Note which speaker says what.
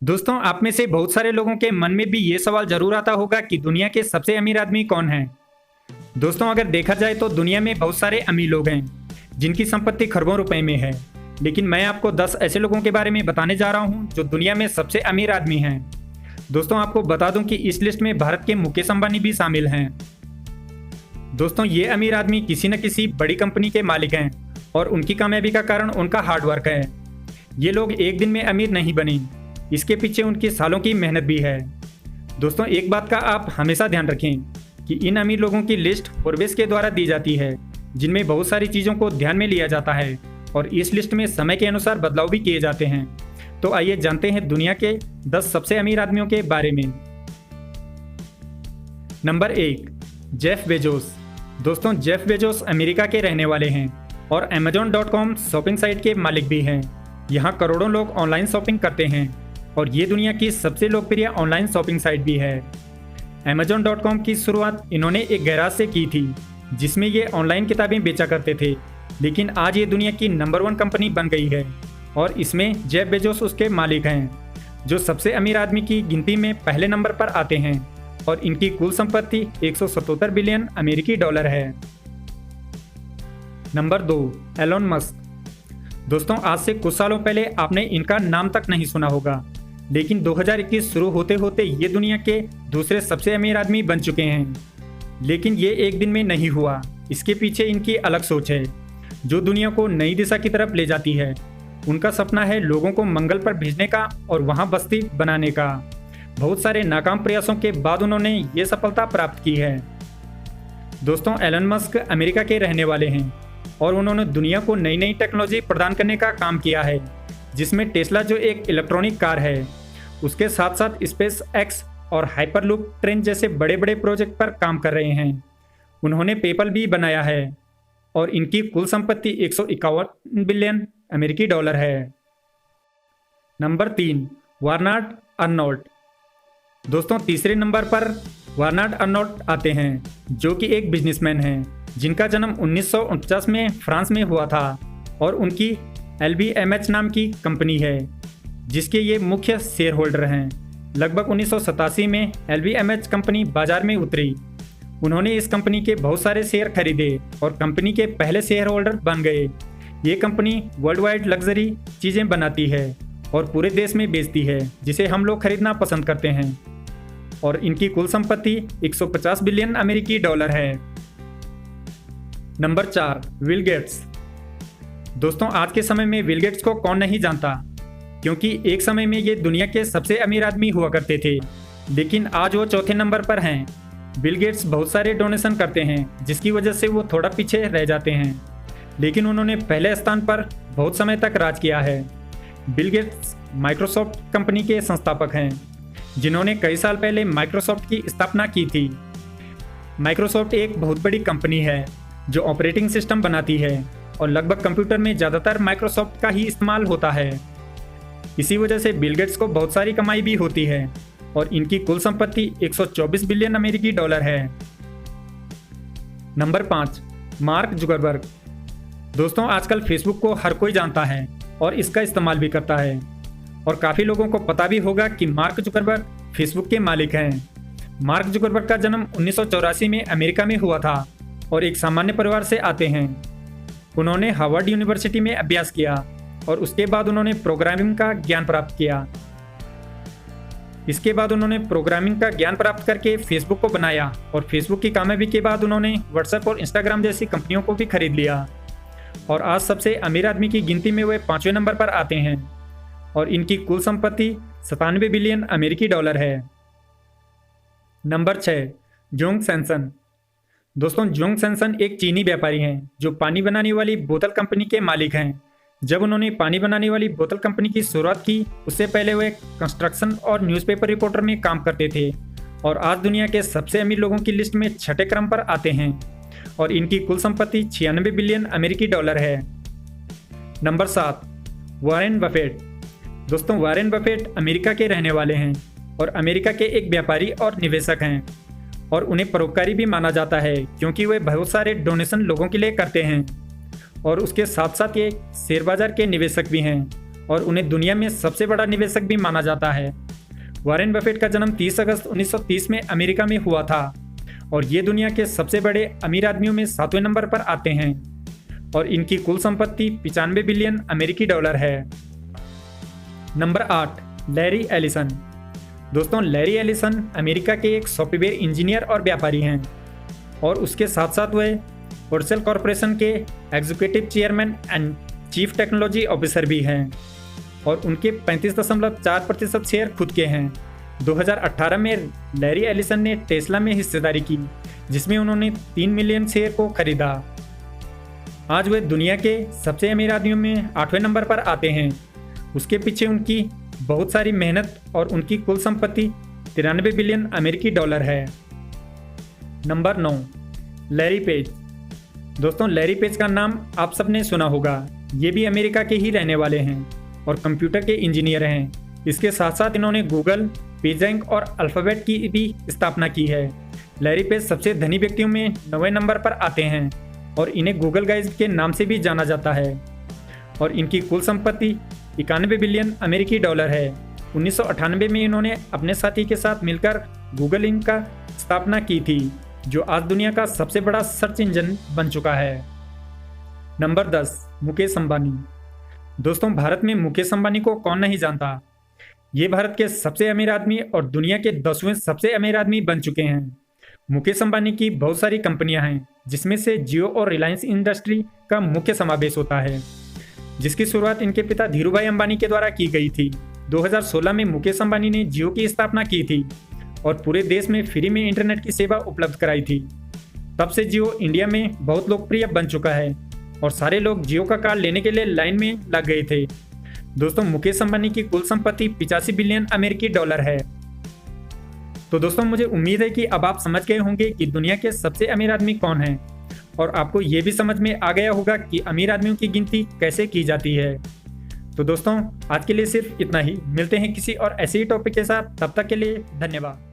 Speaker 1: दोस्तों, आप में से बहुत सारे लोगों के मन में भी ये सवाल जरूर आता होगा कि दुनिया के सबसे अमीर आदमी कौन है। दोस्तों, अगर देखा जाए तो दुनिया में बहुत सारे अमीर लोग हैं जिनकी संपत्ति खरबों रुपए में है। लेकिन मैं आपको 10 ऐसे लोगों के बारे में बताने जा रहा हूं जो दुनिया में सबसे अमीर आदमी हैं। दोस्तों, आपको बता दूं कि इस लिस्ट में भारत के मुकेश अंबानी भी शामिल हैं। दोस्तों, ये अमीर आदमी किसी न किसी बड़ी कंपनी के मालिक हैं और उनकी कामयाबी का कारण उनका हार्डवर्क है। ये लोग एक दिन में अमीर नहीं बने, इसके पीछे उनकी सालों की मेहनत भी है। दोस्तों, एक बात का आप हमेशा ध्यान रखें कि इन अमीर लोगों की लिस्ट फोर्ब्स के द्वारा दी जाती है, जिनमें बहुत सारी चीज़ों को ध्यान में लिया जाता है और इस लिस्ट में समय के अनुसार बदलाव भी किए जाते हैं। तो आइए जानते हैं दुनिया के 10 सबसे अमीर आदमियों के बारे में। Number 1, Jeff Bezos. दोस्तों, जेफ बेजोस अमेरिका के रहने वाले हैं और Amazon.com शॉपिंग साइट के मालिक भी हैं। यहाँ करोड़ों लोग ऑनलाइन शॉपिंग करते हैं और ये दुनिया की सबसे लोकप्रिय ऑनलाइन शॉपिंग साइट भी है। Amazon.com की शुरुआत इन्होंने एक गैराज से की थी जिसमें ये ऑनलाइन किताबें बेचा करते थे, लेकिन आज ये दुनिया की नंबर 1 कंपनी बन गई है और इसमें जेफ बेजोस उसके मालिक हैं, जो सबसे अमीर आदमी की गिनती में पहले नंबर पर आते हैं और इनकी कुल संपत्ति 177 बिलियन अमेरिकी डॉलर है। नंबर 2, एलोन मस्क। दोस्तों, आज से कुछ सालों पहले आपने इनका नाम तक नहीं सुना होगा, लेकिन 2021 शुरू होते होते ये दुनिया के दूसरे सबसे अमीर आदमी बन चुके हैं। लेकिन ये एक दिन में नहीं हुआ, इसके पीछे इनकी अलग सोच है जो दुनिया को नई दिशा की तरफ ले जाती है। उनका सपना है लोगों को मंगल पर भेजने का और वहाँ बस्ती बनाने का। बहुत सारे नाकाम प्रयासों के बाद उन्होंने ये सफलता प्राप्त की है। दोस्तों, एलन मस्क अमेरिका के रहने वाले हैं और उन्होंने दुनिया को नई नई टेक्नोलॉजी प्रदान करने का काम किया है, जिसमें टेस्ला जो एक इलेक्ट्रॉनिक कार है, उसके साथ साथ स्पेस एक्स और हाइपरलूप ट्रेन जैसे बड़े बड़े प्रोजेक्ट पर काम कर रहे हैं। उन्होंने पेपल भी बनाया है और इनकी कुल संपत्ति 151 बिलियन अमेरिकी डॉलर है। नंबर 3, बर्नार्ड अर्नोल्ट। दोस्तों, तीसरे नंबर पर बर्नार्ड अर्नोल्ट आते हैं, जो कि एक बिजनेसमैन हैं जिनका जन्म 1949 में फ्रांस में हुआ था और उनकी LVMH नाम की कंपनी है जिसके ये मुख्य शेयर होल्डर हैं। लगभग 1987 में LVMH कंपनी बाजार में उतरी। उन्होंने इस कंपनी के बहुत सारे शेयर खरीदे और कंपनी के पहले शेयर होल्डर बन गए। ये कंपनी वर्ल्ड वाइड लग्जरी चीज़ें बनाती है और पूरे देश में बेचती है, जिसे हम लोग खरीदना पसंद करते हैं, और इनकी कुल संपत्ति 150 बिलियन अमेरिकी डॉलर है। Number 4, Bill Gates. दोस्तों, आज के समय में बिल गेट्स को कौन नहीं जानता, क्योंकि एक समय में ये दुनिया के सबसे अमीर आदमी हुआ करते थे, लेकिन आज वो चौथे नंबर पर हैं। बिल गेट्स बहुत सारे डोनेशन करते हैं जिसकी वजह से वो थोड़ा पीछे रह जाते हैं, लेकिन उन्होंने पहले स्थान पर बहुत समय तक राज किया है। बिल गेट्स माइक्रोसॉफ्ट कंपनी के संस्थापक हैं, जिन्होंने कई साल पहले माइक्रोसॉफ्ट की स्थापना की थी। माइक्रोसॉफ्ट एक बहुत बड़ी कंपनी है जो ऑपरेटिंग सिस्टम बनाती है और लगभग कंप्यूटर में ज़्यादातर माइक्रोसॉफ्ट का ही इस्तेमाल होता है। इसी वजह से बिल गेट्स को बहुत सारी कमाई भी होती है और इनकी कुल संपत्ति 124 बिलियन अमेरिकी डॉलर है। Number 5, mark Zuckerberg. दोस्तों, आजकल फेसबुक को हर कोई जानता है और इसका इस्तेमाल भी करता है, और काफ़ी लोगों को पता भी होगा कि मार्क जुकरबर्ग फेसबुक के मालिक हैं। मार्क जुकरबर्ग का जन्म 1984 में अमेरिका में हुआ था और एक सामान्य परिवार से आते हैं। उन्होंने हार्वर्ड यूनिवर्सिटी में अभ्यास किया और उसके बाद उन्होंने प्रोग्रामिंग का ज्ञान प्राप्त किया। इसके बाद उन्होंने प्रोग्रामिंग का ज्ञान प्राप्त करके फेसबुक को बनाया और फेसबुक की कामयाबी के बाद उन्होंने व्हाट्सएप और इंस्टाग्राम जैसी कंपनियों को भी खरीद लिया और आज सबसे अमीर आदमी की गिनती में वे 5वें नंबर पर आते हैं और इनकी कुल संपत्ति 97 बिलियन अमेरिकी डॉलर है। Number 6, Jong Samson. दोस्तों, जोंग सैमसन एक चीनी व्यापारी हैं जो पानी बनाने वाली बोतल कंपनी के मालिक हैं। जब उन्होंने पानी बनाने वाली बोतल कंपनी की शुरुआत की, उससे पहले वे कंस्ट्रक्शन और न्यूज़पेपर रिपोर्टर में काम करते थे और आज दुनिया के सबसे अमीर लोगों की लिस्ट में 6ठे क्रम पर आते हैं और इनकी कुल संपत्ति 96 बिलियन अमेरिकी डॉलर है। Number 7, Warren Buffett. दोस्तों, वॉरेन बफेट अमेरिका के रहने वाले हैं और अमेरिका के एक व्यापारी और निवेशक हैं और उन्हें परोपकारी भी माना जाता है क्योंकि वे बहुत सारे डोनेशन लोगों के लिए करते हैं और उसके साथ साथ ये शेयर बाजार के निवेशक भी हैं और उन्हें दुनिया में सबसे बड़ा निवेशक भी माना जाता है। वॉरेन बफेट का जन्म 30 अगस्त 1930 में अमेरिका में हुआ था और ये दुनिया के सबसे बड़े अमीर आदमियों में 7वें नंबर पर आते हैं और इनकी कुल संपत्ति 95 बिलियन अमेरिकी डॉलर है। Number 8, Larry Ellison. दोस्तों, लैरी एलिसन अमेरिका के एक सॉफ्टवेयर इंजीनियर और व्यापारी हैं और उसके साथ साथ वह ओरसेल कॉरपोरेशन के executive chairman and chief technology officer भी हैं और उनके 35.4% शेयर खुद के हैं। 2018 में लैरी एलिसन ने टेस्ला में हिस्सेदारी की, जिसमें उन्होंने 3 मिलियन शेयर को खरीदा। आज वे दुनिया के सबसे अमीर आदमियों में 8वें नंबर पर आते हैं। उसके पीछे उनकी बहुत सारी मेहनत और उनकी कुल संपत्ति 93 बिलियन अमेरिकी डॉलर है। Number 9, Larry page. दोस्तों, लैरी पेज का नाम आप सबने सुना होगा। ये भी अमेरिका के ही रहने वाले हैं और कंप्यूटर के इंजीनियर हैं। इसके साथ साथ इन्होंने गूगल, पेजरैंक और अल्फ़ाबेट की भी स्थापना की है। लैरी पेज सबसे धनी व्यक्तियों में 9वें नंबर पर आते हैं और इन्हें गूगल गाइज के नाम से भी जाना जाता है और इनकी कुल संपत्ति 91 बिलियन अमेरिकी डॉलर है। 1998 में इन्होंने अपने साथी के साथ मिलकर गूगल इंक का स्थापना की थी, जो आज दुनिया का सबसे बड़ा सर्च इंजन बन चुका है। नंबर 10, मुकेश अंबानी। दोस्तों, भारत में मुकेश अंबानी को कौन नहीं जानता। ये भारत के सबसे अमीर आदमी और दुनिया के 10वें सबसे अमीर आदमी बन चुके हैं। मुकेश अंबानी की बहुत सारी कंपनियां हैं, जिसमें से जियो और रिलायंस इंडस्ट्री का मुख्य समावेश होता है, जिसकी शुरुआत इनके पिता धीरूभाई अंबानी के द्वारा की गई थी। 2016 में मुकेश अंबानी ने जियो की स्थापना की थी और पूरे देश में फ्री में इंटरनेट की सेवा उपलब्ध कराई थी। तब से जियो इंडिया में बहुत लोकप्रिय बन चुका है और सारे लोग जियो का कार्ड लेने के लिए लाइन में लग गए थे। दोस्तों, मुकेश अंबानी की कुल संपत्ति 85 बिलियन अमेरिकी डॉलर है। तो दोस्तों, मुझे उम्मीद है कि अब आप समझ गए होंगे कि दुनिया के सबसे अमीर आदमी कौन है और आपको ये भी समझ में आ गया होगा कि अमीर आदमियों की गिनती कैसे की जाती है। तो दोस्तों, आज के लिए सिर्फ इतना ही। मिलते हैं किसी और ऐसे ही टॉपिक के साथ। तब तक के लिए धन्यवाद।